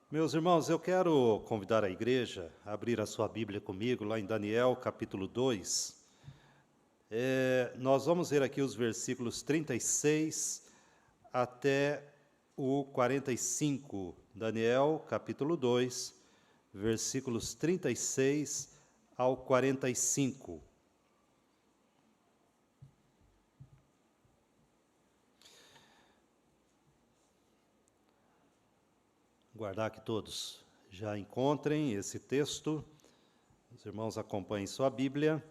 Meus irmãos, eu quero convidar a igreja a abrir a sua Bíblia comigo, lá em Daniel, capítulo 2. Nós vamos ver aqui os versículos 36 até o 45. Daniel, capítulo 2, versículos 36 ao 45. Guardar que todos já encontrem esse texto. Os irmãos acompanhem sua Bíblia.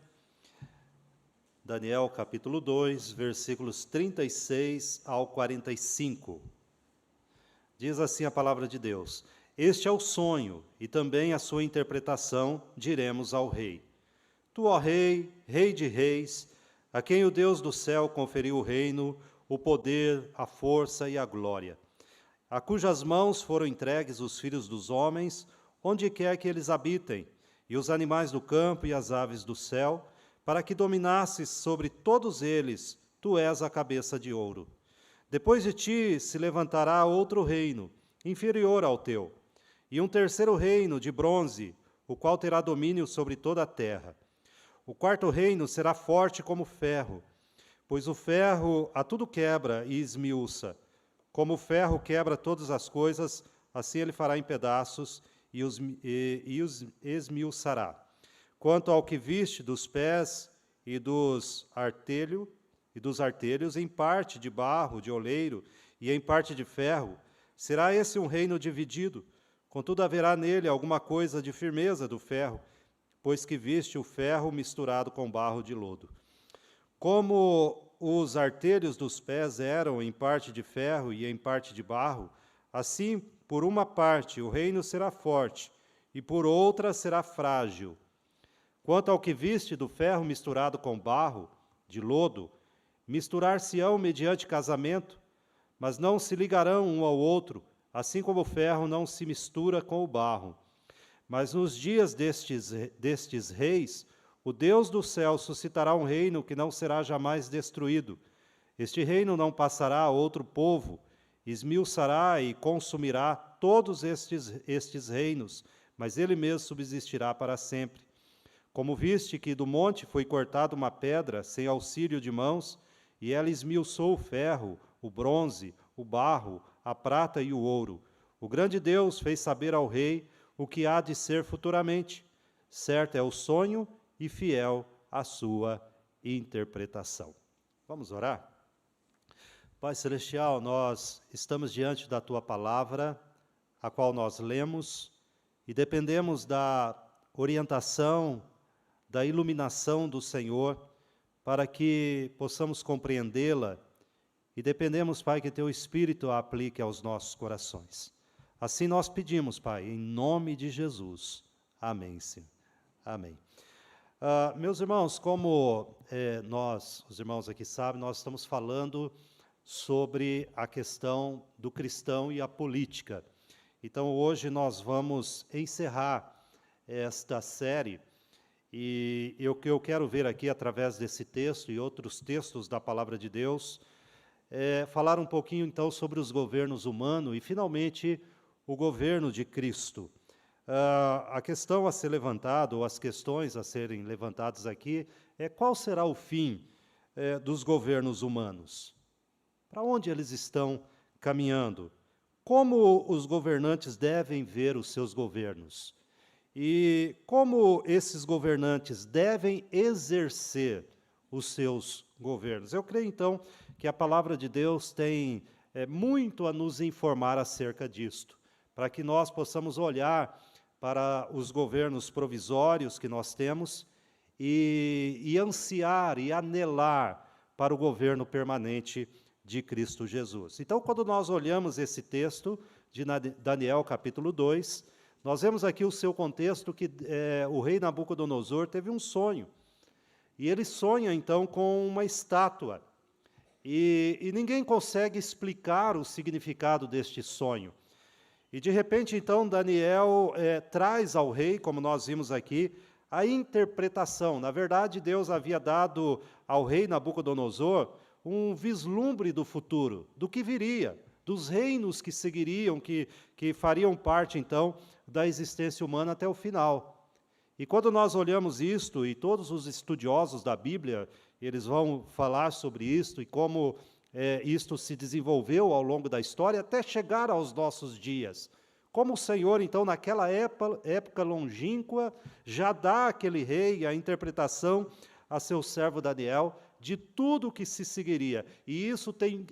Daniel capítulo 2, versículos 36 ao 45. Diz assim a palavra de Deus: Este é o sonho, e também a sua interpretação diremos ao rei. Tu, ó rei, rei de reis, a quem o Deus do céu conferiu o reino, o poder, a força e a glória, a cujas mãos foram entregues os filhos dos homens, onde quer que eles habitem, e os animais do campo e as aves do céu, para que dominasses sobre todos eles. Tu és a cabeça de ouro. Depois de ti se levantará outro reino, inferior ao teu, e um terceiro reino de bronze, o qual terá domínio sobre toda a terra. O quarto reino será forte como ferro, pois o ferro a tudo quebra e esmiuça. Como o ferro quebra todas as coisas, assim ele fará em pedaços e os esmiuçará. Quanto ao que viste dos pés e dos artelhos, em parte de barro, de oleiro, e em parte de ferro, será esse um reino dividido. Contudo, haverá nele alguma coisa de firmeza do ferro, pois que viste o ferro misturado com barro de lodo. Como os artelhos dos pés eram em parte de ferro e em parte de barro, assim, por uma parte, o reino será forte, e por outra será frágil. Quanto ao que viste do ferro misturado com barro, de lodo, misturar-se-ão mediante casamento, mas não se ligarão um ao outro, assim como o ferro não se mistura com o barro. Mas nos dias destes reis, o Deus do céu suscitará um reino que não será jamais destruído. Este reino não passará a outro povo, esmiuçará e consumirá todos estes reinos, mas ele mesmo subsistirá para sempre. Como viste que do monte foi cortada uma pedra sem auxílio de mãos, e ela esmiuçou o ferro, o bronze, o barro, a prata e o ouro. O grande Deus fez saber ao rei o que há de ser futuramente. Certo é o sonho e fiel a sua interpretação. Vamos orar? Pai Celestial, nós estamos diante da Tua palavra, a qual nós lemos, e dependemos da orientação, da iluminação do Senhor, para que possamos compreendê-la, e dependemos, Pai, que Teu Espírito a aplique aos nossos corações. Assim nós pedimos, Pai, em nome de Jesus. Amém, Senhor. Amém. Meus irmãos, como os irmãos aqui sabem, nós estamos falando sobre a questão do cristão e a política. Então, hoje nós vamos encerrar esta série, e o que eu quero ver aqui, através desse texto e outros textos da Palavra de Deus, falar um pouquinho, então, sobre os governos humanos e, finalmente, o governo de Cristo. A questão a ser levantada, ou as questões a serem levantadas aqui, é qual será o fim dos governos humanos? Para onde eles estão caminhando? Como os governantes devem ver os seus governos? E como esses governantes devem exercer os seus governos? Eu creio, então, que a palavra de Deus tem muito a nos informar acerca disto, para que nós possamos olhar para os governos provisórios que nós temos e ansiar e anelar para o governo permanente de Cristo Jesus. Então, quando nós olhamos esse texto de Daniel, capítulo 2, nós vemos aqui o seu contexto, que o rei Nabucodonosor teve um sonho, e ele sonha, então, com uma estátua, e ninguém consegue explicar o significado deste sonho. E, de repente, então, Daniel traz ao rei, como nós vimos aqui, a interpretação. Na verdade, Deus havia dado ao rei Nabucodonosor um vislumbre do futuro, do que viria, dos reinos que seguiriam, que fariam parte, então, da existência humana até o final. E quando nós olhamos isto, e todos os estudiosos da Bíblia, eles vão falar sobre isto, e como isto se desenvolveu ao longo da história, até chegar aos nossos dias. Como o Senhor, então, naquela época longínqua, já dá àquele rei a interpretação a seu servo Daniel de tudo o que se seguiria. E isso tem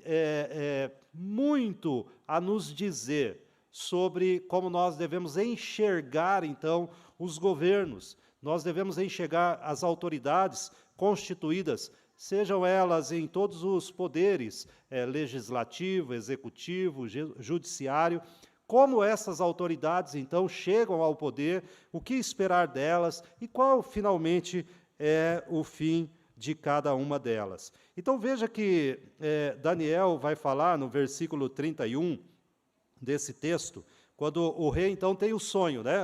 muito a nos dizer sobre como nós devemos enxergar, então, os governos. Nós devemos enxergar as autoridades constituídas, sejam elas em todos os poderes, legislativo, executivo, judiciário, como essas autoridades, então, chegam ao poder, o que esperar delas e qual, finalmente, é o fim de cada uma delas. Então, veja que Daniel vai falar no versículo 31 desse texto, quando o rei, então, tem o sonho, né?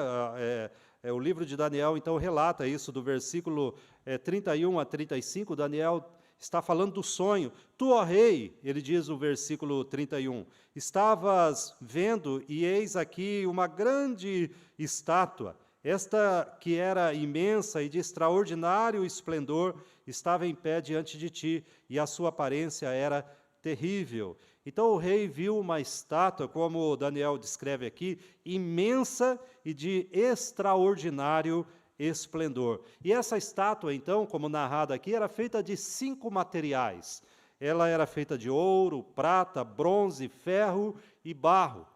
O livro de Daniel, então, relata isso, do versículo 31 a 35, Daniel está falando do sonho. Tu, ó rei, ele diz no versículo 31, estavas vendo, e eis aqui uma grande estátua, esta que era imensa e de extraordinário esplendor, estava em pé diante de ti, e a sua aparência era terrível. Então o rei viu uma estátua, como Daniel descreve aqui, imensa e de extraordinário esplendor. E essa estátua, então, como narrado aqui, era feita de 5 materiais. Ela era feita de ouro, prata, bronze, ferro e barro.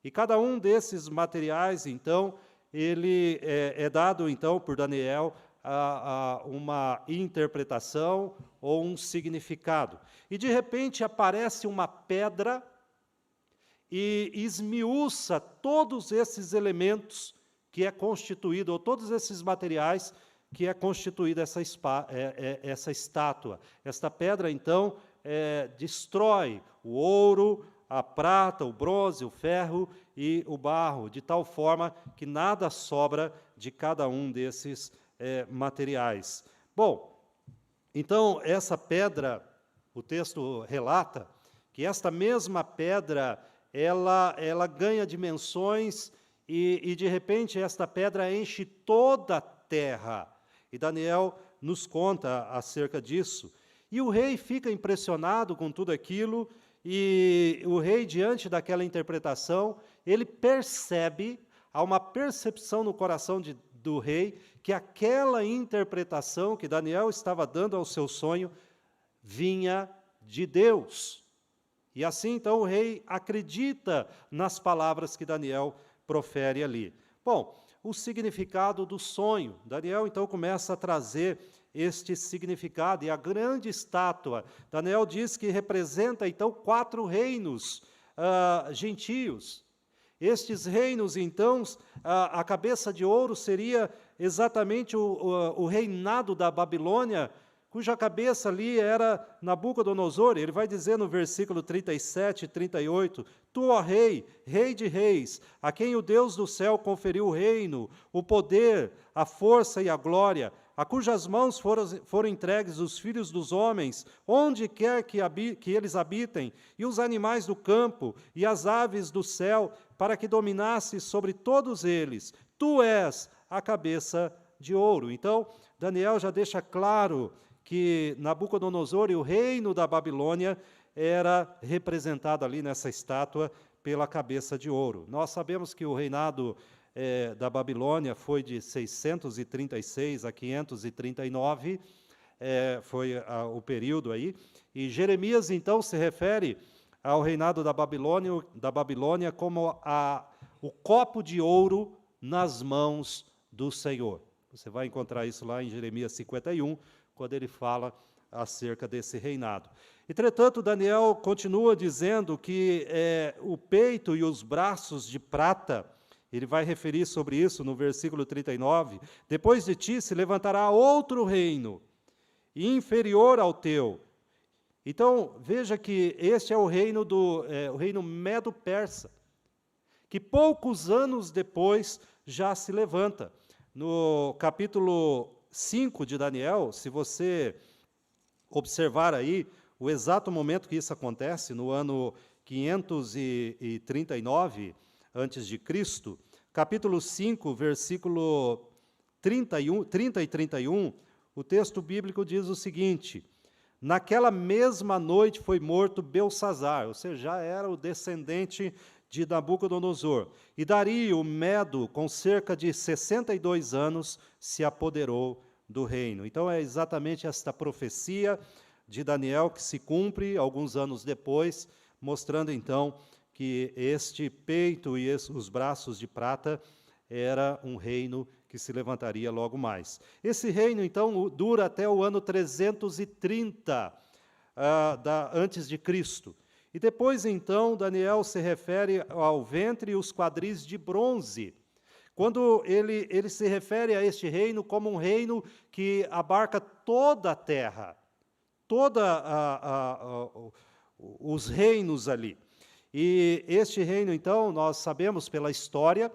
E cada um desses materiais, então, ele é dado, então, por Daniel a uma interpretação ou um significado. E, de repente, aparece uma pedra e esmiuça todos esses elementos que é constituído, ou todos esses materiais que é constituída essa estátua. Esta pedra, então, destrói o ouro, a prata, o bronze, o ferro e o barro, de tal forma que nada sobra de cada um desses materiais. Bom, então, essa pedra, o texto relata que esta mesma pedra, ela ganha dimensões e, de repente, esta pedra enche toda a terra. E Daniel nos conta acerca disso. E o rei fica impressionado com tudo aquilo, e o rei, diante daquela interpretação, ele percebe, há uma percepção no coração do rei, que aquela interpretação que Daniel estava dando ao seu sonho vinha de Deus. E assim, então, o rei acredita nas palavras que Daniel profere ali. Bom, o significado do sonho. Daniel, então, começa a trazer este significado, e a grande estátua, Daniel diz que representa, então, 4 reinos gentios. Estes reinos, então, a cabeça de ouro seria exatamente o reinado da Babilônia, cuja cabeça ali era Nabucodonosor. Ele vai dizer no versículo 37 e 38, Tu, ó rei, rei de reis, a quem o Deus do céu conferiu o reino, o poder, a força e a glória, a cujas mãos foram entregues os filhos dos homens, onde quer que eles habitem, e os animais do campo, e as aves do céu, para que dominasses sobre todos eles. Tu és a cabeça de ouro. Então, Daniel já deixa claro que Nabucodonosor e o reino da Babilônia era representado ali nessa estátua pela cabeça de ouro. Nós sabemos que o reinado da Babilônia foi de 636 a 539, foi o período aí, e Jeremias, então, se refere ao reinado da Babilônia como o copo de ouro nas mãos do Senhor. Você vai encontrar isso lá em Jeremias 51, quando ele fala acerca desse reinado. Entretanto, Daniel continua dizendo que o peito e os braços de prata, ele vai referir sobre isso no versículo 39, depois de ti se levantará outro reino, inferior ao teu. Então, veja que este é o reino o reino Medo-Persa, que poucos anos depois já se levanta. No capítulo 5 de Daniel, se você observar aí o exato momento que isso acontece, no ano 539 antes de Cristo, capítulo 5, versículo 30 e 31, o texto bíblico diz o seguinte: naquela mesma noite foi morto Belsazar, ou seja, já era o descendente de Nabucodonosor, e Dario, o Medo, com cerca de 62 anos, se apoderou do reino. Então é exatamente esta profecia de Daniel que se cumpre alguns anos depois, mostrando então que este peito e os braços de prata era um reino que se levantaria logo mais. Esse reino, então, dura até o ano 330 antes de Cristo. E depois, então, Daniel se refere ao ventre e os quadris de bronze, quando ele se refere a este reino como um reino que abarca toda a terra, os reinos ali. E este reino, então, nós sabemos pela história,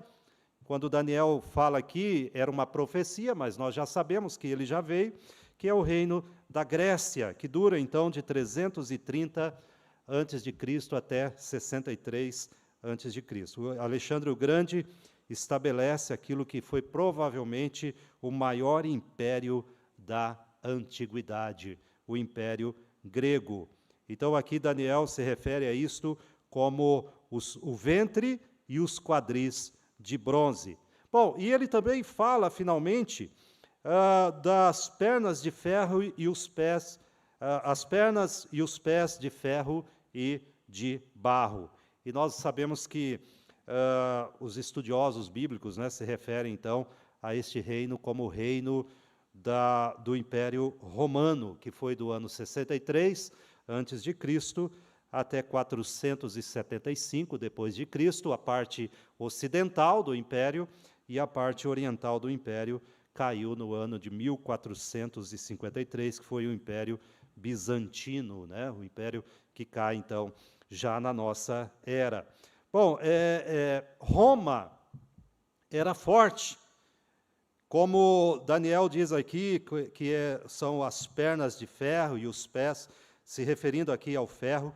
quando Daniel fala aqui, era uma profecia, mas nós já sabemos que ele já veio, que é o reino da Grécia, que dura, então, de 330 antes de Cristo até 63 antes de Cristo. Alexandre o Grande estabelece aquilo que foi provavelmente o maior império da antiguidade, o Império Grego. Então aqui Daniel se refere a isto como o ventre e os quadris de bronze. Bom, e ele também fala, finalmente, das pernas de ferro e os pés, as pernas e os pés de ferro e de barro. E nós sabemos que os estudiosos bíblicos, né, se referem, então, a este reino como o reino do Império Romano, que foi do ano 63 antes de Cristo até 475 depois de Cristo, a parte ocidental do Império e a parte oriental do Império caiu no ano de 1453, que foi o Império Bizantino, né? O Império que cai, então, já na nossa era. Bom, Roma era forte, como Daniel diz aqui, que são as pernas de ferro e os pés, se referindo aqui ao ferro,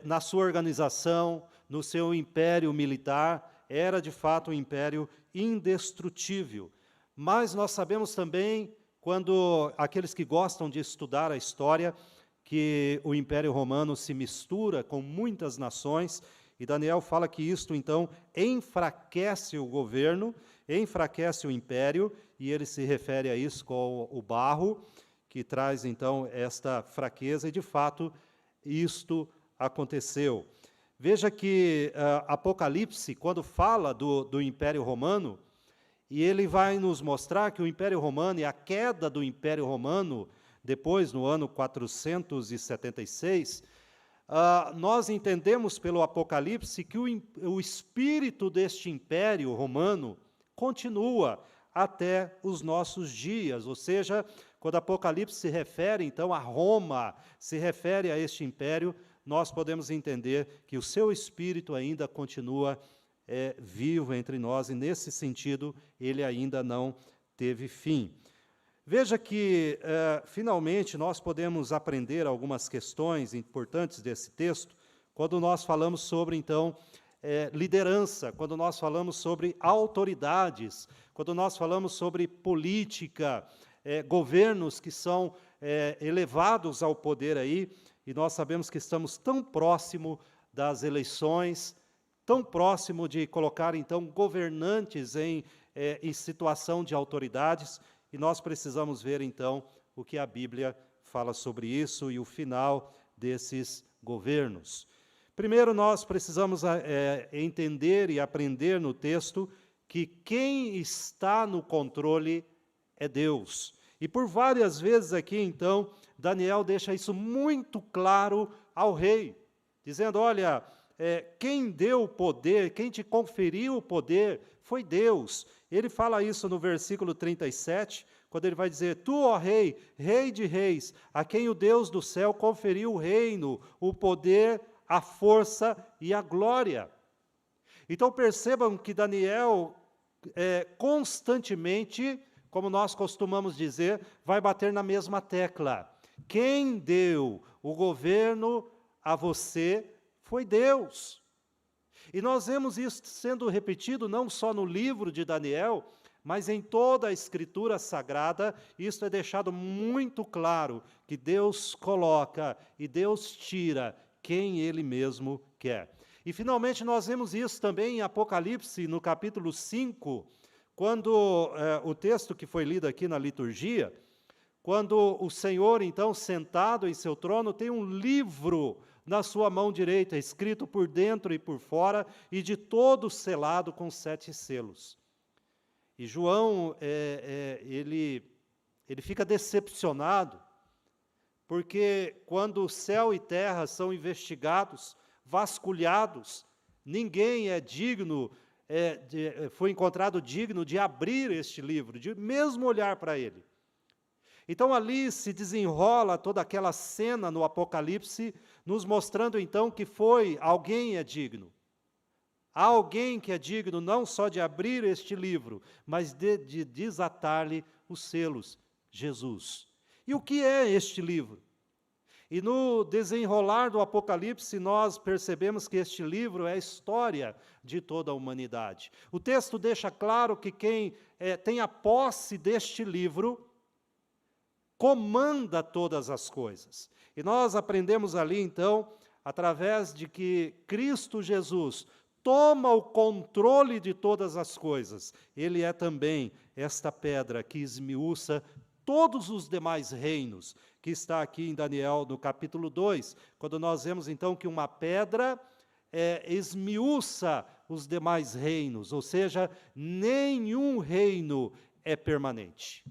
na sua organização, no seu império militar, era de fato um império indestrutível. Mas nós sabemos também, quando aqueles que gostam de estudar a história, que o Império Romano se mistura com muitas nações, e Daniel fala que isto, então, enfraquece o governo, enfraquece o império, e ele se refere a isso com o barro, que traz, então, esta fraqueza, e, de fato, isto aconteceu. Veja que Apocalipse, quando fala do Império Romano, e ele vai nos mostrar que o Império Romano e a queda do Império Romano, depois, no ano 476, nós entendemos pelo Apocalipse que o espírito deste Império Romano continua até os nossos dias, ou seja, quando Apocalipse se refere, então, a Roma, se refere a este império, nós podemos entender que o seu espírito ainda continua vivo entre nós, e nesse sentido, ele ainda não teve fim. Veja que, finalmente, nós podemos aprender algumas questões importantes desse texto, quando nós falamos sobre, então, liderança, quando nós falamos sobre autoridades, quando nós falamos sobre política, governos que são elevados ao poder aí, e nós sabemos que estamos tão próximo das eleições, tão próximo de colocar, então, governantes em situação de autoridades, e nós precisamos ver, então, o que a Bíblia fala sobre isso e o final desses governos. Primeiro, nós precisamos entender e aprender no texto que quem está no controle é Deus. E por várias vezes aqui, então, Daniel deixa isso muito claro ao rei, dizendo, olha, quem deu o poder, quem te conferiu o poder, foi Deus. Ele fala isso no versículo 37, quando ele vai dizer, tu, ó rei, rei de reis, a quem o Deus do céu conferiu o reino, o poder, a força e a glória. Então percebam que Daniel constantemente, como nós costumamos dizer, vai bater na mesma tecla. Quem deu o governo a você Foi Deus. E nós vemos isso sendo repetido não só no livro de Daniel, mas em toda a Escritura Sagrada. Isso é deixado muito claro, que Deus coloca e Deus tira quem Ele mesmo quer. E finalmente nós vemos isso também em Apocalipse, no capítulo 5, quando o texto que foi lido aqui na liturgia, quando o Senhor, então, sentado em seu trono, tem um livro na sua mão direita, escrito por dentro e por fora, e de todo selado com 7 selos. E João, ele fica decepcionado, porque quando o céu e terra são investigados, vasculhados, ninguém é digno, foi encontrado digno de abrir este livro, de mesmo olhar para ele. Então ali se desenrola toda aquela cena no Apocalipse, nos mostrando então que alguém é digno. Há alguém que é digno não só de abrir este livro, mas de desatar-lhe os selos, Jesus. E o que é este livro? E no desenrolar do Apocalipse, nós percebemos que este livro é a história de toda a humanidade. O texto deixa claro que quem tem a posse deste livro comanda todas as coisas. E nós aprendemos ali, então, através de que Cristo Jesus toma o controle de todas as coisas. Ele é também esta pedra que esmiuça todos os demais reinos, que está aqui em Daniel, no capítulo 2, quando nós vemos, então, que uma pedra esmiuça os demais reinos, ou seja, nenhum reino é permanente.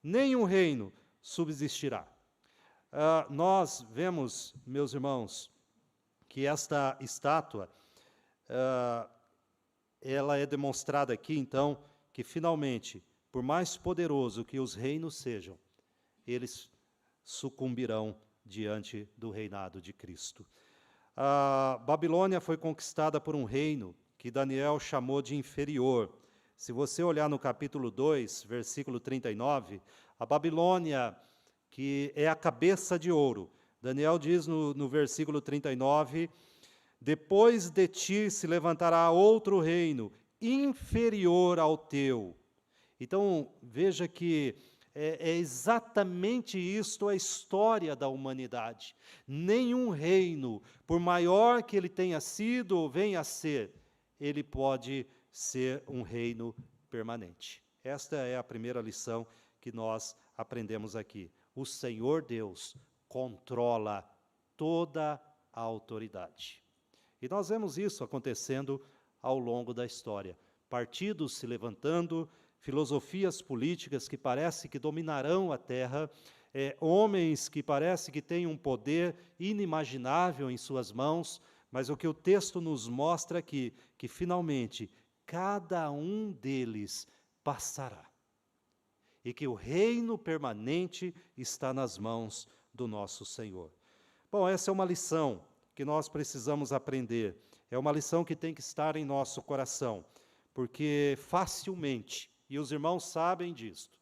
Nenhum reino subsistirá. Nós vemos, meus irmãos, que esta estátua, ela é demonstrada aqui, então, que finalmente, por mais poderoso que os reinos sejam, eles sucumbirão diante do reinado de Cristo. A Babilônia foi conquistada por um reino que Daniel chamou de inferior. Se você olhar no capítulo 2, versículo 39, a Babilônia, que é a cabeça de ouro, Daniel diz no versículo 39, depois de ti se levantará outro reino, inferior ao teu. Então, veja que é exatamente isto a história da humanidade. Nenhum reino, por maior que ele tenha sido ou venha a ser, ele pode ser um reino permanente. Esta é a primeira lição que nós aprendemos aqui. O Senhor Deus controla toda a autoridade. E nós vemos isso acontecendo ao longo da história. Partidos se levantando, filosofias políticas que parece que dominarão a terra, homens que parece que têm um poder inimaginável em suas mãos, mas o que o texto nos mostra aqui, que finalmente cada um deles passará. E que o reino permanente está nas mãos do nosso Senhor. Bom, essa é uma lição que nós precisamos aprender. É uma lição que tem que estar em nosso coração, porque facilmente, e os irmãos sabem disto,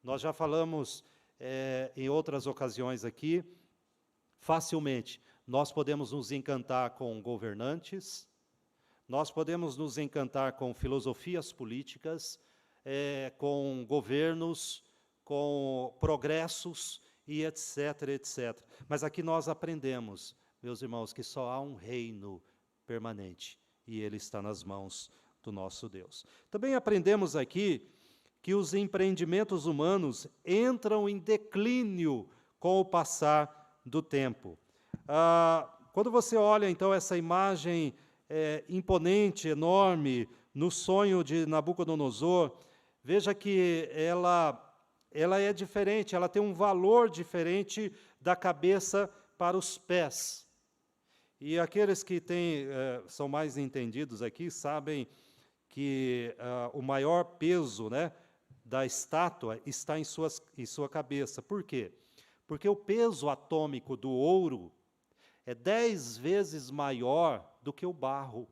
nós já falamos em outras ocasiões aqui, facilmente nós podemos nos encantar com governantes, nós podemos nos encantar com filosofias políticas, com governos, com progressos e etc, etc. Mas aqui nós aprendemos, meus irmãos, que só há um reino permanente e ele está nas mãos do nosso Deus. Também aprendemos aqui que os empreendimentos humanos entram em declínio com o passar do tempo. Quando você olha, então, essa imagem imponente, enorme, no sonho de Nabucodonosor, veja que ela é diferente, ela tem um valor diferente da cabeça para os pés. E aqueles que são mais entendidos aqui sabem que o maior peso, né, da estátua está em sua cabeça. Por quê? Porque o peso atômico do ouro é 10 vezes maior do que o barro.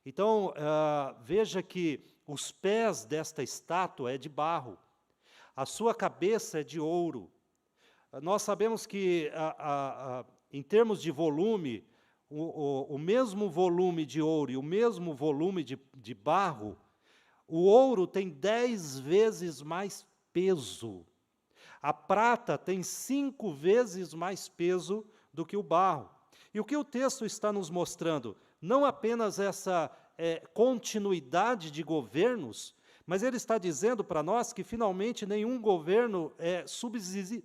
Então, veja que os pés desta estátua é de barro, a sua cabeça é de ouro. Nós sabemos que, em termos de volume, o mesmo volume de ouro e o mesmo volume de barro, o ouro tem 10 vezes mais peso. A prata tem 5 vezes mais peso do que o barro. E o que o texto está nos mostrando? Não apenas essa continuidade de governos, mas ele está dizendo para nós que, finalmente, nenhum governo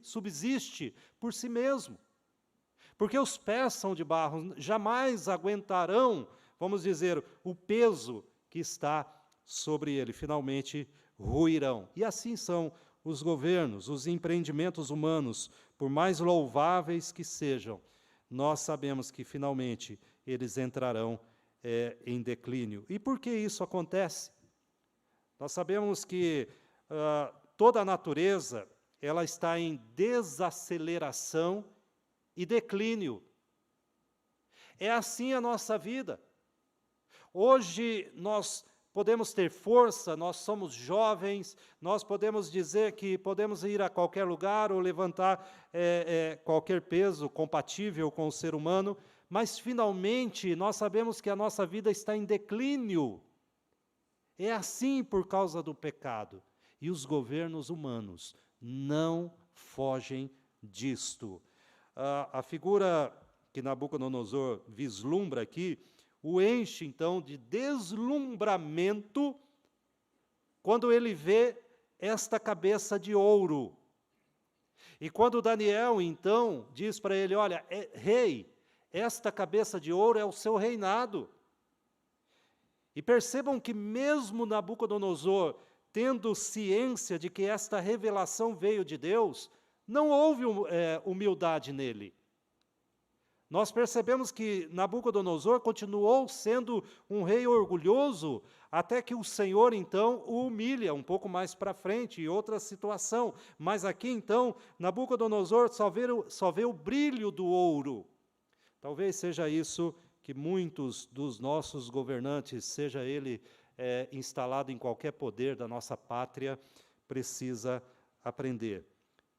subsiste por si mesmo. Porque os pés são de barro, jamais aguentarão, vamos dizer, o peso que está sobre ele. Finalmente, ruirão. E assim são os governos, os empreendimentos humanos, por mais louváveis que sejam, nós sabemos que, finalmente, eles entrarão em declínio. E por que isso acontece? Nós sabemos que toda a natureza ela está em desaceleração e declínio. É assim a nossa vida. Hoje nós podemos ter força, nós somos jovens, nós podemos dizer que podemos ir a qualquer lugar ou levantar qualquer peso compatível com o ser humano, mas finalmente nós sabemos que a nossa vida está em declínio. É assim por causa do pecado. E os governos humanos não fogem disto. A figura que Nabucodonosor vislumbra aqui, o enche, então, de deslumbramento quando ele vê esta cabeça de ouro. E quando Daniel, então, diz para ele, olha, rei, esta cabeça de ouro é o seu reinado. E percebam que mesmo Nabucodonosor, tendo ciência de que esta revelação veio de Deus, não houve humildade nele. Nós percebemos que Nabucodonosor continuou sendo um rei orgulhoso, até que o Senhor, então, o humilha um pouco mais para frente, em outra situação. Mas aqui, então, Nabucodonosor só vê o brilho do ouro. Talvez seja isso que muitos dos nossos governantes, seja ele instalado em qualquer poder da nossa pátria, precisa aprender.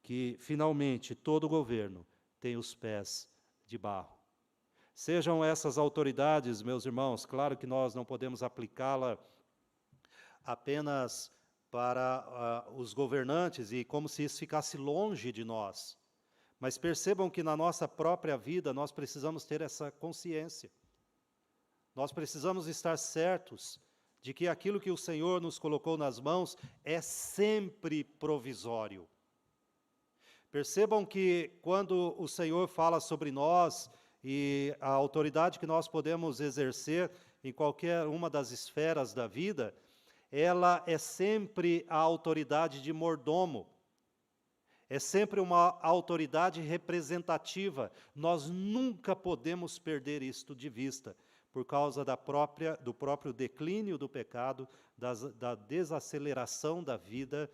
Que, finalmente, todo governo tem os pés de barro. Sejam essas autoridades, meus irmãos, claro que nós não podemos aplicá-la apenas para os governantes e como se isso ficasse longe de nós. Mas percebam que na nossa própria vida nós precisamos ter essa consciência. Nós precisamos estar certos de que aquilo que o Senhor nos colocou nas mãos é sempre provisório. Percebam que quando o Senhor fala sobre nós e a autoridade que nós podemos exercer em qualquer uma das esferas da vida, ela é sempre a autoridade de mordomo. É sempre uma autoridade representativa. Nós nunca podemos perder isto de vista, por causa do próprio declínio do pecado, da desaceleração da vida,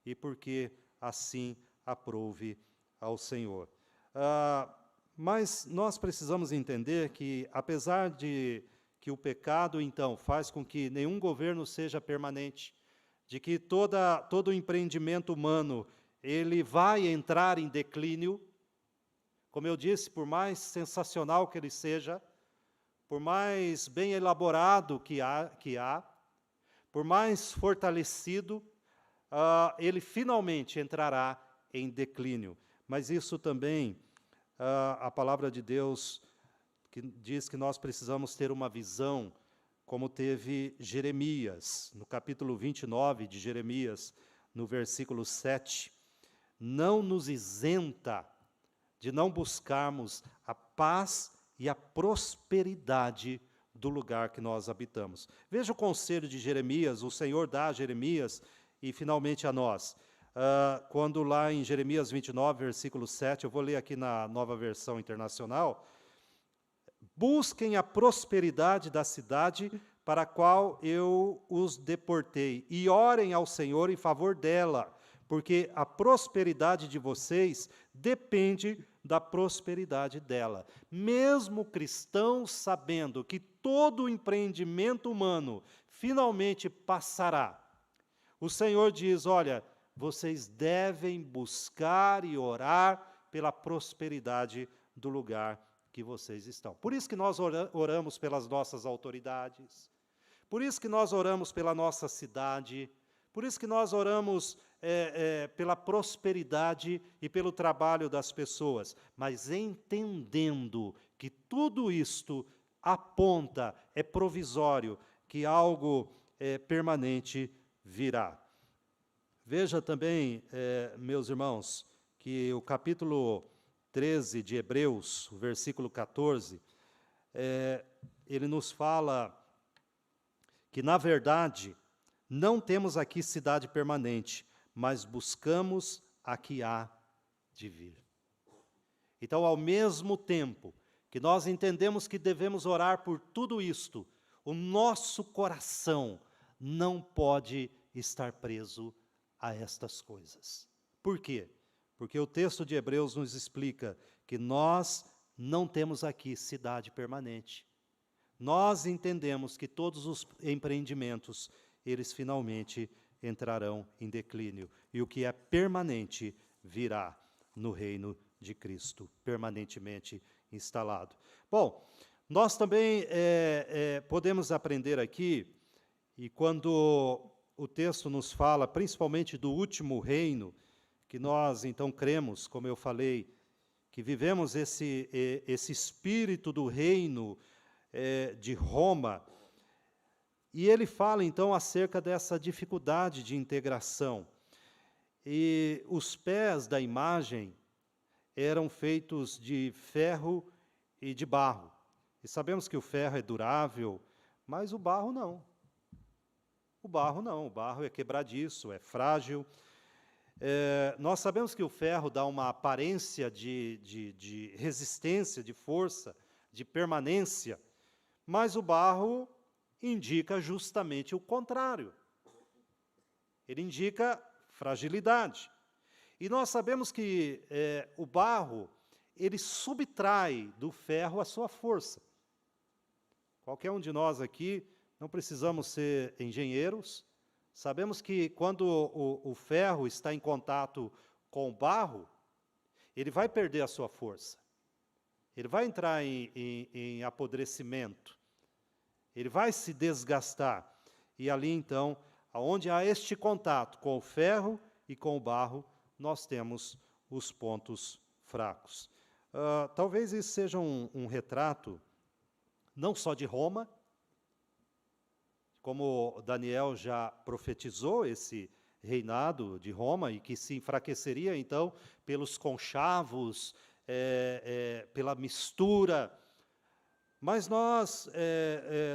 e porque assim aprouve ao Senhor. Mas nós precisamos entender que, apesar de que o pecado, então, faz com que nenhum governo seja permanente, de que todo empreendimento humano ele vai entrar em declínio, como eu disse, por mais sensacional que ele seja, por mais bem elaborado que há, por mais fortalecido, ele finalmente entrará em declínio. Mas isso também, a palavra de Deus que diz que nós precisamos ter uma visão, como teve Jeremias, no capítulo 29 de Jeremias, no versículo 7, não nos isenta de não buscarmos a paz e a prosperidade do lugar que nós habitamos. Veja o conselho de Jeremias, o Senhor dá a Jeremias e finalmente a nós. Quando lá em Jeremias 29, versículo 7, eu vou ler aqui na Nova Versão Internacional, busquem a prosperidade da cidade para a qual eu os deportei, e orem ao Senhor em favor dela, porque a prosperidade de vocês depende da prosperidade dela. Mesmo cristãos sabendo que todo empreendimento humano finalmente passará, o Senhor diz, olha, vocês devem buscar e orar pela prosperidade do lugar que vocês estão. Por isso que nós oramos pelas nossas autoridades, por isso que nós oramos pela nossa cidade, por isso que nós oramos pela prosperidade e pelo trabalho das pessoas, mas entendendo que tudo isto aponta, é provisório, que algo permanente virá. Veja também, meus irmãos, que o capítulo 13 de Hebreus, o versículo 14, ele nos fala que, na verdade, não temos aqui cidade permanente, mas buscamos a que há de vir. Então, ao mesmo tempo que nós entendemos que devemos orar por tudo isto, o nosso coração não pode estar preso a estas coisas. Por quê? Porque o texto de Hebreus nos explica que nós não temos aqui cidade permanente. Nós entendemos que todos os empreendimentos, eles finalmente entrarão em declínio. E o que é permanente virá no reino de Cristo, permanentemente instalado. Bom, nós também podemos aprender aqui, e quando o texto nos fala, principalmente do último reino, que nós então cremos, como eu falei, que vivemos esse espírito do reino de Roma, e ele fala então acerca dessa dificuldade de integração. E os pés da imagem eram feitos de ferro e de barro. E sabemos que o ferro é durável, mas o barro não. O barro não, o barro é quebradiço, é frágil. Nós sabemos que o ferro dá uma aparência de resistência, de força, de permanência, mas o barro indica justamente o contrário. Ele indica fragilidade. E nós sabemos que o barro, ele subtrai do ferro a sua força. Qualquer um de nós aqui, não precisamos ser engenheiros, sabemos que quando o ferro está em contato com o barro, ele vai perder a sua força. Ele vai entrar em apodrecimento. Ele vai se desgastar. E ali, então, onde há este contato com o ferro e com o barro, nós temos os pontos fracos. Talvez isso seja um retrato, não só de Roma, como Daniel já profetizou esse reinado de Roma, e que se enfraqueceria, então, pelos conchavos, pela mistura. Mas nós,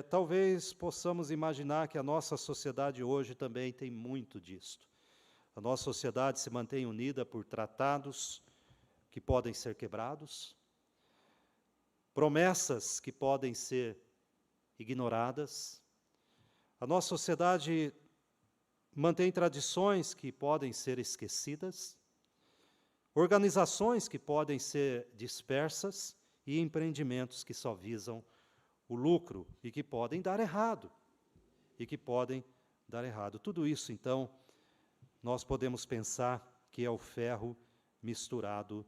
talvez, possamos imaginar que a nossa sociedade hoje também tem muito disto. A nossa sociedade se mantém unida por tratados que podem ser quebrados, promessas que podem ser ignoradas. A nossa sociedade mantém tradições que podem ser esquecidas, organizações que podem ser dispersas e empreendimentos que só visam o lucro e que podem dar errado. Tudo isso, então, nós podemos pensar que é o ferro misturado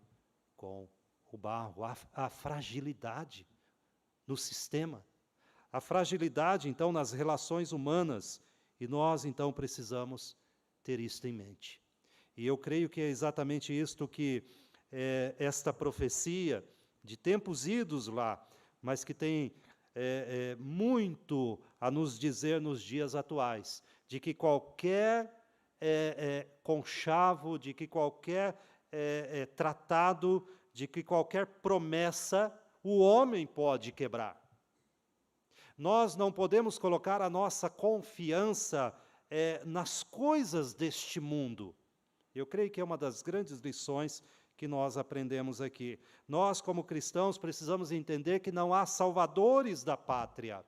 com o barro, a fragilidade no sistema, a fragilidade, então, nas relações humanas, e nós, então, precisamos ter isto em mente. E eu creio que é exatamente isto que esta profecia de tempos idos lá, mas que tem muito a nos dizer nos dias atuais, de que qualquer conchavo, de que qualquer tratado, de que qualquer promessa, o homem pode quebrar. Nós não podemos colocar a nossa confiança nas coisas deste mundo. Eu creio que é uma das grandes lições que nós aprendemos aqui. Nós, como cristãos, precisamos entender que não há salvadores da pátria,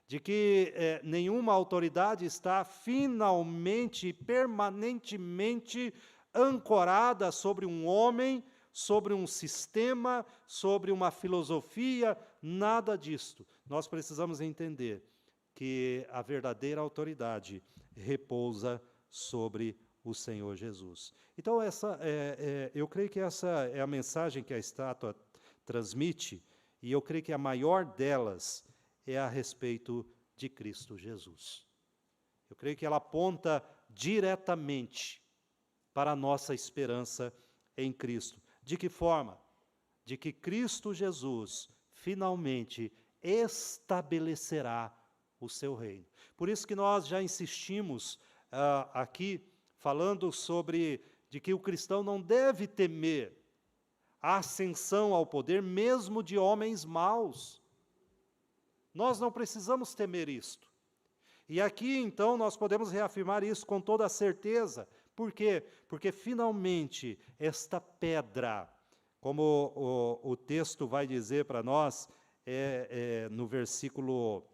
de que nenhuma autoridade está finalmente e permanentemente ancorada sobre um homem, sobre um sistema, sobre uma filosofia, nada disto. Nós precisamos entender que a verdadeira autoridade repousa sobre o Senhor Jesus. Então, eu creio que essa é a mensagem que a estátua transmite, e eu creio que a maior delas é a respeito de Cristo Jesus. Eu creio que ela aponta diretamente para a nossa esperança em Cristo. De que forma? De que Cristo Jesus finalmente estabelecerá o seu reino. Por isso que nós já insistimos aqui, falando sobre de que o cristão não deve temer a ascensão ao poder, mesmo de homens maus. Nós não precisamos temer isto. E aqui, então, nós podemos reafirmar isso com toda a certeza. Por quê? Porque, finalmente, esta pedra, como o texto vai dizer para nós, no versículo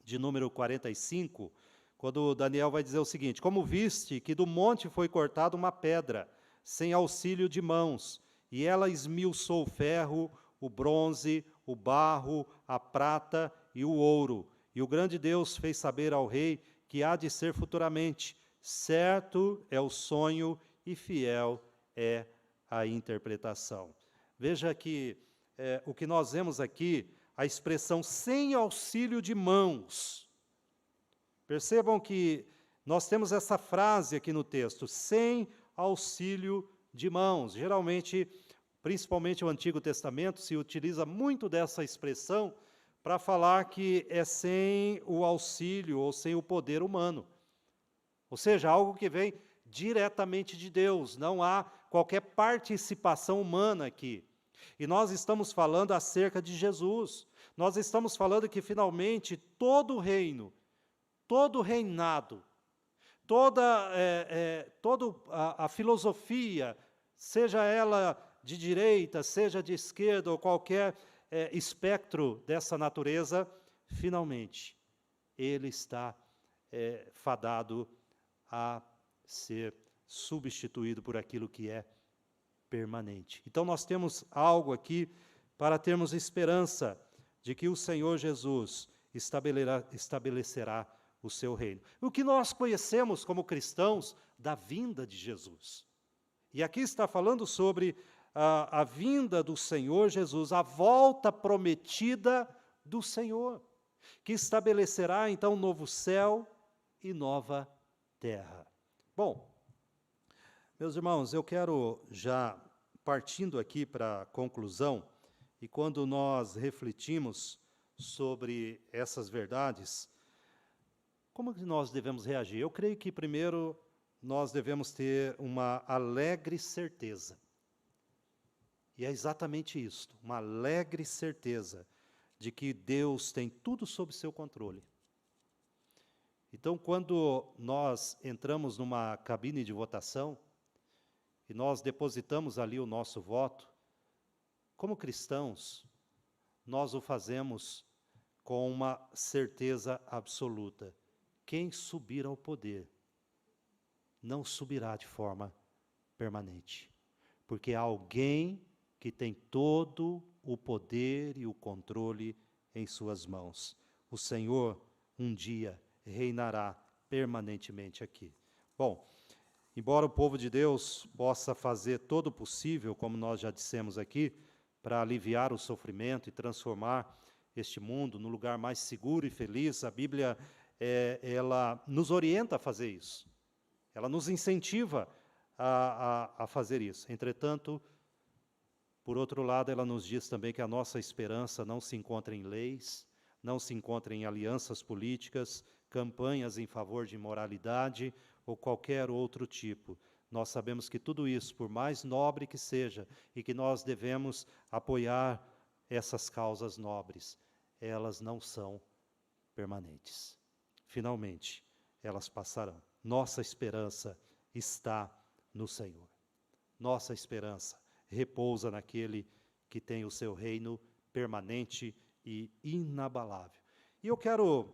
de número 45, quando Daniel vai dizer o seguinte: como viste que do monte foi cortada uma pedra, sem auxílio de mãos, e ela esmiuçou o ferro, o bronze, o barro, a prata e o ouro. E o grande Deus fez saber ao rei que há de ser futuramente. Certo é o sonho e fiel é a interpretação. Veja que o que nós vemos aqui, a expressão sem auxílio de mãos. Percebam que nós temos essa frase aqui no texto, sem auxílio de mãos. Geralmente, principalmente o Antigo Testamento, se utiliza muito dessa expressão para falar que é sem o auxílio ou sem o poder humano. Ou seja, algo que vem diretamente de Deus, não há qualquer participação humana aqui. E nós estamos falando acerca de Jesus. Nós estamos falando que finalmente todo reino, todo reinado, toda a filosofia, seja ela de direita, seja de esquerda ou qualquer espectro dessa natureza, finalmente ele está fadado a ser substituído por aquilo que é permanente. Então nós temos algo aqui para termos esperança de que o Senhor Jesus estabelecerá o seu reino. O que nós conhecemos como cristãos da vinda de Jesus. E aqui está falando sobre a vinda do Senhor Jesus, a volta prometida do Senhor, que estabelecerá então um novo céu e nova terra. Bom, meus irmãos, eu quero já, partindo aqui para a conclusão, e quando nós refletimos sobre essas verdades, como que nós devemos reagir? Eu creio que, primeiro, nós devemos ter uma alegre certeza. E é exatamente isto, uma alegre certeza de que Deus tem tudo sob seu controle. Então, quando nós entramos numa cabine de votação e nós depositamos ali o nosso voto, como cristãos, nós o fazemos com uma certeza absoluta. Quem subir ao poder não subirá de forma permanente, porque há alguém que tem todo o poder e o controle em suas mãos. O Senhor, um dia, reinará permanentemente aqui. Bom, embora o povo de Deus possa fazer todo o possível, como nós já dissemos aqui, para aliviar o sofrimento e transformar este mundo num lugar mais seguro e feliz, a Bíblia ela nos orienta a fazer isso. Ela nos incentiva a fazer isso. Entretanto, por outro lado, ela nos diz também que a nossa esperança não se encontra em leis, não se encontra em alianças políticas, campanhas em favor de moralidade ou qualquer outro tipo. Nós sabemos que tudo isso, por mais nobre que seja, e que nós devemos apoiar essas causas nobres, elas não são permanentes. Finalmente, elas passarão. Nossa esperança está no Senhor. Nossa esperança repousa naquele que tem o seu reino permanente e inabalável. E eu quero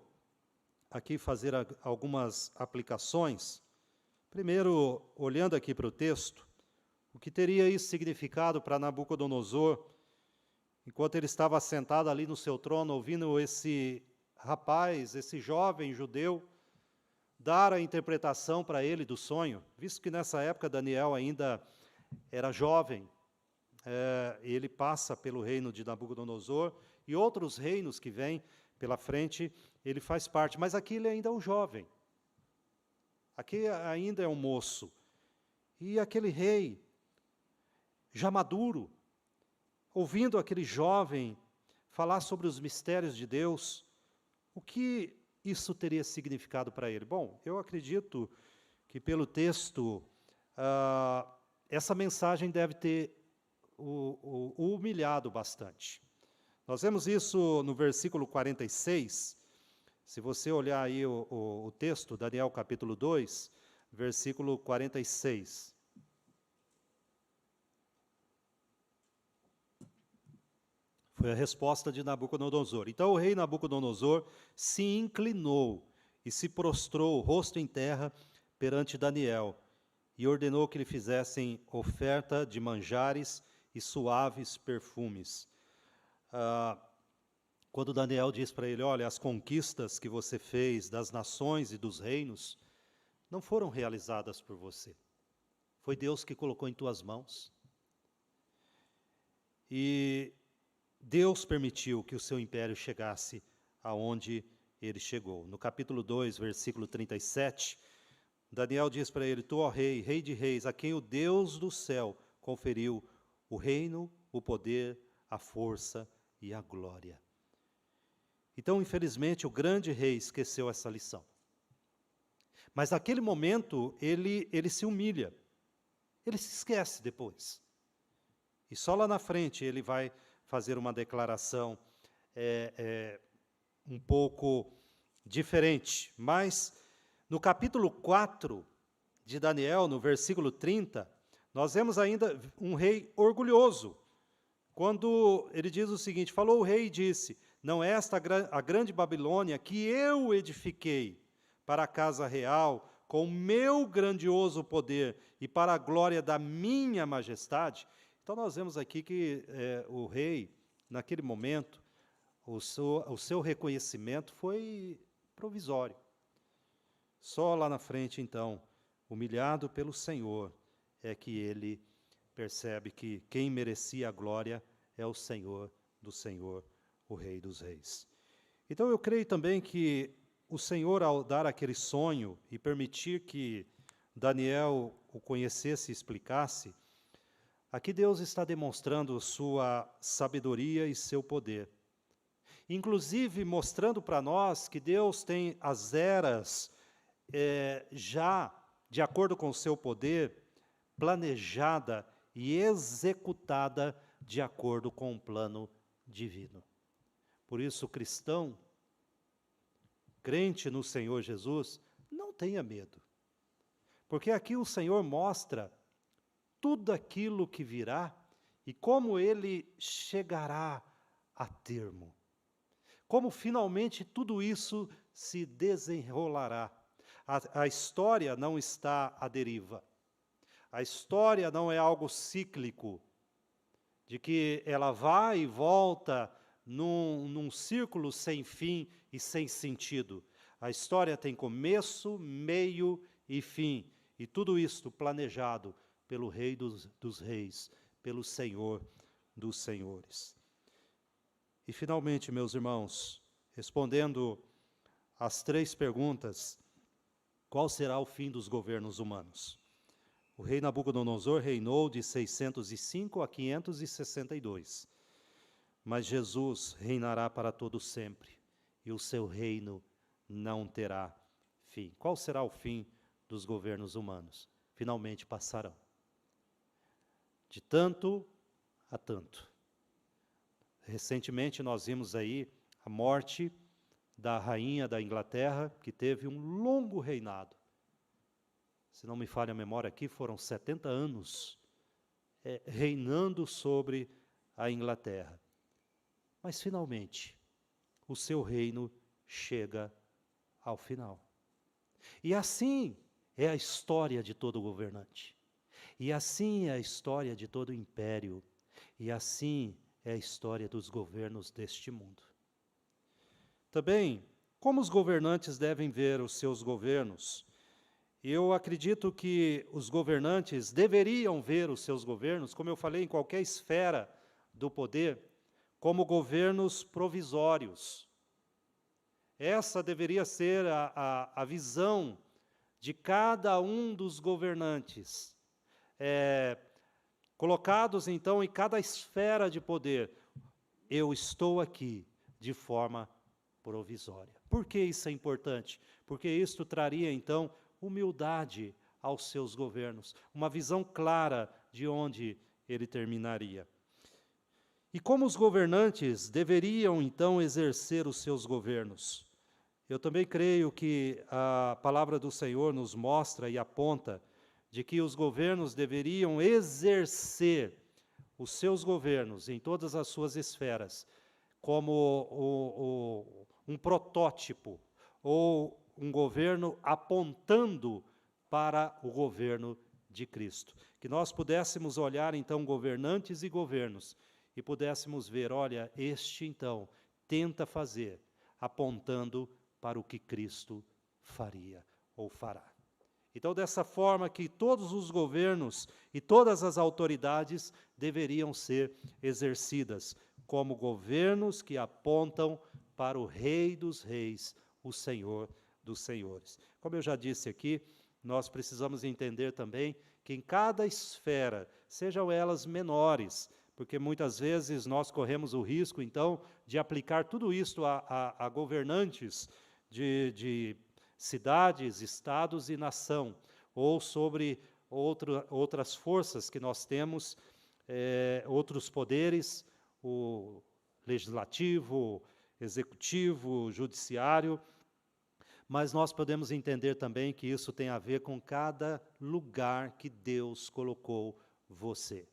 aqui fazer algumas aplicações. Primeiro, olhando aqui para o texto, o que teria isso significado para Nabucodonosor, enquanto ele estava sentado ali no seu trono, ouvindo esse rapaz, esse jovem judeu, dar a interpretação para ele do sonho, visto que nessa época Daniel ainda era jovem, ele passa pelo reino de Nabucodonosor, e outros reinos que vêm pela frente, ele faz parte. Mas aqui ele ainda é um jovem. Aqui ainda é um moço. E aquele rei, já maduro, ouvindo aquele jovem falar sobre os mistérios de Deus, o que isso teria significado para ele? Bom, eu acredito que pelo texto, essa mensagem deve ter o humilhado bastante. Nós vemos isso no versículo 46, se você olhar aí o texto, Daniel capítulo 2, versículo 46. Foi a resposta de Nabucodonosor. Então o rei Nabucodonosor se inclinou e se prostrou, rosto em terra, perante Daniel, e ordenou que lhe fizessem oferta de manjares e suaves perfumes. Quando Daniel diz para ele, olha, as conquistas que você fez das nações e dos reinos não foram realizadas por você. Foi Deus que colocou em tuas mãos. E Deus permitiu que o seu império chegasse aonde ele chegou. No capítulo 2, versículo 37, Daniel diz para ele, tu, ó rei, rei de reis, a quem o Deus do céu conferiu o reino, o poder, a força e a glória. Então, infelizmente, o grande rei esqueceu essa lição. Mas naquele momento, ele se humilha. Ele se esquece depois. E só lá na frente ele vai fazer uma declaração um pouco diferente. Mas no capítulo 4 de Daniel, no versículo 30, nós vemos ainda um rei orgulhoso. Quando ele diz o seguinte, falou o rei e disse, não é esta a grande Babilônia que eu edifiquei para a casa real, com o meu grandioso poder e para a glória da minha majestade? Então nós vemos aqui que o rei, naquele momento, o seu reconhecimento foi provisório. Só lá na frente, então, humilhado pelo Senhor, é que ele percebe que quem merecia a glória é o Senhor do Senhor, o Rei dos Reis. Então eu creio também que o Senhor, ao dar aquele sonho e permitir que Daniel o conhecesse e explicasse, aqui Deus está demonstrando sua sabedoria e seu poder. Inclusive mostrando para nós que Deus tem as eras já, de acordo com o seu poder, planejada e executada de acordo com o plano divino. Por isso, cristão, crente no Senhor Jesus, não tenha medo. Porque aqui o Senhor mostra tudo aquilo que virá e como ele chegará a termo. Como finalmente tudo isso se desenrolará. A história não está à deriva. A história não é algo cíclico, de que ela vai e volta num círculo sem fim e sem sentido. A história tem começo, meio e fim. E tudo isto planejado pelo Rei dos Reis, pelo Senhor dos Senhores. E finalmente, meus irmãos, respondendo às 3 perguntas, qual será o fim dos governos humanos? O rei Nabucodonosor reinou de 605 a 562. Mas Jesus reinará para todo sempre, e o seu reino não terá fim. Qual será o fim dos governos humanos? Finalmente passarão. De tanto a tanto. Recentemente nós vimos aí a morte da rainha da Inglaterra, que teve um longo reinado. Se não me falha a memória aqui, foram 70 anos reinando sobre a Inglaterra. Mas finalmente, o seu reino chega ao final. E assim é a história de todo governante. E assim é a história de todo império. E assim é a história dos governos deste mundo. Também, como os governantes devem ver os seus governos? Eu acredito que os governantes deveriam ver os seus governos, como eu falei, em qualquer esfera do poder, como governos provisórios. Essa deveria ser a visão de cada um dos governantes, colocados então em cada esfera de poder. Eu estou aqui de forma provisória. Por que isso é importante? Porque isto traria então humildade aos seus governos, uma visão clara de onde ele terminaria. E como os governantes deveriam então exercer os seus governos? Eu também creio que a palavra do Senhor nos mostra e aponta de que os governos deveriam exercer os seus governos em todas as suas esferas como um protótipo ou um governo apontando para o governo de Cristo. Que nós pudéssemos olhar então governantes e governos e pudéssemos ver, olha, este então tenta fazer, apontando para o que Cristo faria ou fará. Então, dessa forma que todos os governos e todas as autoridades deveriam ser exercidas como governos que apontam para o Rei dos Reis, o Senhor dos Senhores. Como eu já disse aqui, nós precisamos entender também que em cada esfera, sejam elas menores, porque muitas vezes nós corremos o risco, então, de aplicar tudo isto a governantes de cidades, estados e nação, ou sobre outras forças que nós temos, outros poderes, o legislativo, executivo, judiciário, mas nós podemos entender também que isso tem a ver com cada lugar que Deus colocou você.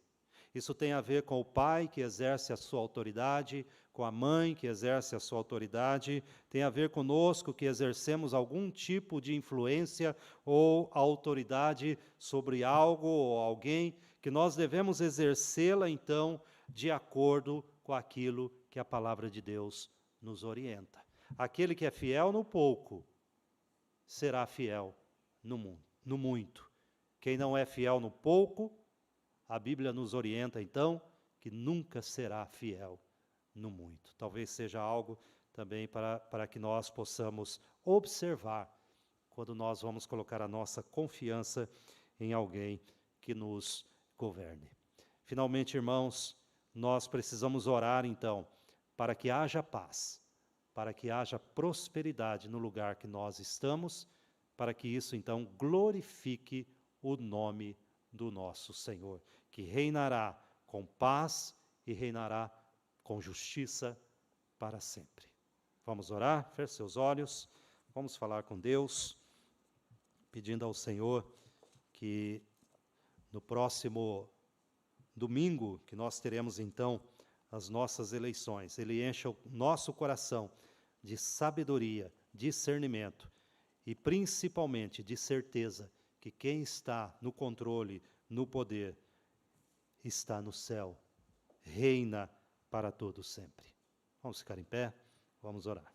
Isso tem a ver com o pai que exerce a sua autoridade, com a mãe que exerce a sua autoridade, tem a ver conosco que exercemos algum tipo de influência ou autoridade sobre algo ou alguém, que nós devemos exercê-la, então, de acordo com aquilo que a palavra de Deus nos orienta. Aquele que é fiel no pouco, será fiel no muito. Quem não é fiel no pouco, a Bíblia nos orienta, então, que nunca será fiel no muito. Talvez seja algo também para que nós possamos observar quando nós vamos colocar a nossa confiança em alguém que nos governe. Finalmente, irmãos, nós precisamos orar, então, para que haja paz, para que haja prosperidade no lugar que nós estamos, para que isso, então, glorifique o nome do nosso Senhor, que reinará com paz e reinará com justiça para sempre. Vamos orar? Feche seus olhos, vamos falar com Deus, pedindo ao Senhor que no próximo domingo, que nós teremos então as nossas eleições, Ele encha o nosso coração de sabedoria, discernimento e principalmente de certeza que quem está no controle, no poder, está no céu, reina para todos sempre. Vamos ficar em pé, vamos orar.